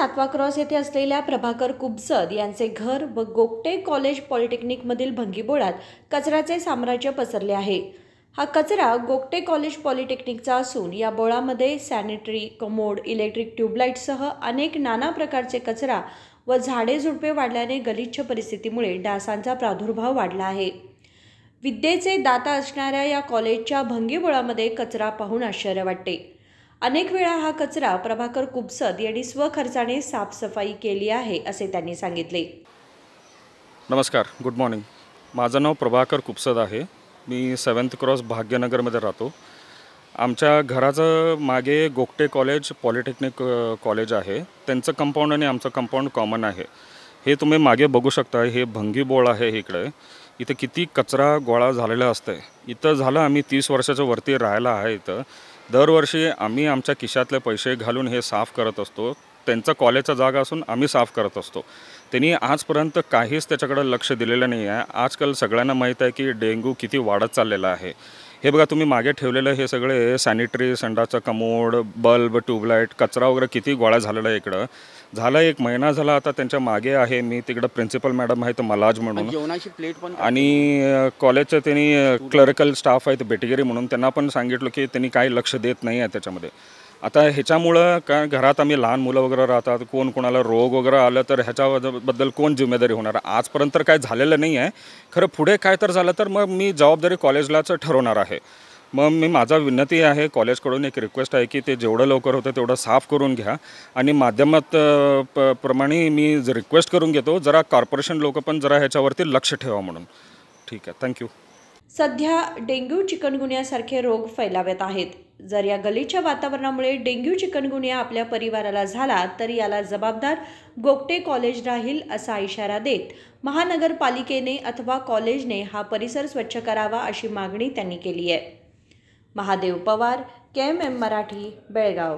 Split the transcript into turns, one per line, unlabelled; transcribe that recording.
7वा cross येथे असलेल्या प्रभाकर कुबसद यांचे घर व गोगटे कॉलेज पॉलिटेक्निकमधील भंगीबोळात कचऱ्याचे साम्राज्य पसरले आहे। हा कचरा गोगटे कॉलेज पॉलिटेक्निकचा असून या बोळामध्ये सॅनिटरी, कमोड, इलेक्ट्रिक ट्यूबलाईटसह अनेक नाना प्रकारचे कचरा व झाडे झुडपे वाढल्याने गलिच्छ परिस्थितीमुळे डासांचा प्रादुर्भाव वाढला आहे। विद्येचे दाता असणाऱ्या या कॉलेजच्या भंगीबोळामध्ये कचरा पाहून आश्चर्य वाटते। अनेक वेळा हा कचरा प्रभाकर कुबसद यांनी स्वखर्चाने साफसफाई केली आहे असे त्यांनी सांगितले।
नमस्कार, गुड मॉर्निंग। माझं नाव प्रभाकर कुबसद आहे। मी 7th क्रॉस भाग्यनगरमध्ये राहतो। आमच्या घराचं मागे गोगटे कॉलेज पॉलिटेक्निक कॉलेज आहे। त्यांचं कंपाऊंड आणि आमचं कंपाऊंड कॉमन आहे। हे तुम्ही मागे बघू शकता, हे भंगीबोळ आहे। इकडे इथे किती कचरा गोळा झालेला असते। इथं झालं आम्ही 30 वर्षाच्या वरती राहायला आहे। इथं दरवर्षी आम्ही आमच्या खिशातले पैसे घालून हे साफ करत असतो। त्यांचा कॉलेजचा जागा असून आम्ही साफ करत असतो। त्यांनी आजपर्यंत काहीच त्याच्याकडे लक्ष दिलेलं नाही आहे। आजकाल सगळ्यांना माहीत आहे की डेंग्यू किती वाढत चाललेला आहे। हे बघा, तुम्ही मागे ठेवलेलं हे सगळे सॅनिटरी, संडाचं कमोड, बल्ब, ट्यूबलाईट, कचरा वगैरे किती गोळा झालेला आहे। इकडं झाला 1 महिना झाला आता त्यांच्या मागे आहे। मी तिकडं प्रिन्सिपल मॅडम आहेत मलाज म्हणून,
जेवणाची प्लेट पण,
आणि कॉलेजचे त्यांनी क्लरिकल स्टाफ आहेत बेटगिरी म्हणून, त्यांना पण सांगितलं की त्यांनी काही लक्ष देत नाही आहे त्याच्यामध्ये। आता ह्याच्यामुळं काय, घरात आम्ही लहान मुलं वगैरे राहतात, कोण कोणाला रोग वगैरे आलं तर ह्याच्याबद्दल कोण जिम्मेदारी होणार। आजपर्यंत तर काय झालेलं नाही आहे। खरं पुढे काय तर झालं तर मग मी जबाबदारी कॉलेजलाच ठरवणार आहे। मग मी माझा विनंती आहे, कॉलेजकडून एक रिक्वेस्ट आहे की ते जेवढं लवकर होतं तेवढं साफ करून घ्या। आणि माध्यमात प्रमाणे मी रिक्वेस्ट करून घेतो, जरा कॉर्पोरेशन लोक पण जरा ह्याच्यावरती लक्ष ठेवा म्हणून। ठीक आहे, थँक्यू।
सध्या डेंग्यू, चिकनगुन्यासारखे रोग फैलावत आहेत। जर या गलिच्छ वातावरणामुळे डेंग्यू, चिकनगुन्या आपल्या परिवाराला झाला तर याला जबाबदार गोगटे कॉलेज राहील असा इशारा देत महानगरपालिकेने अथवा कॉलेजने हा परिसर स्वच्छ करावा अशी मागणी त्यांनी केली आहे। महादेव पवार, KMM मराठी, बेळगाव।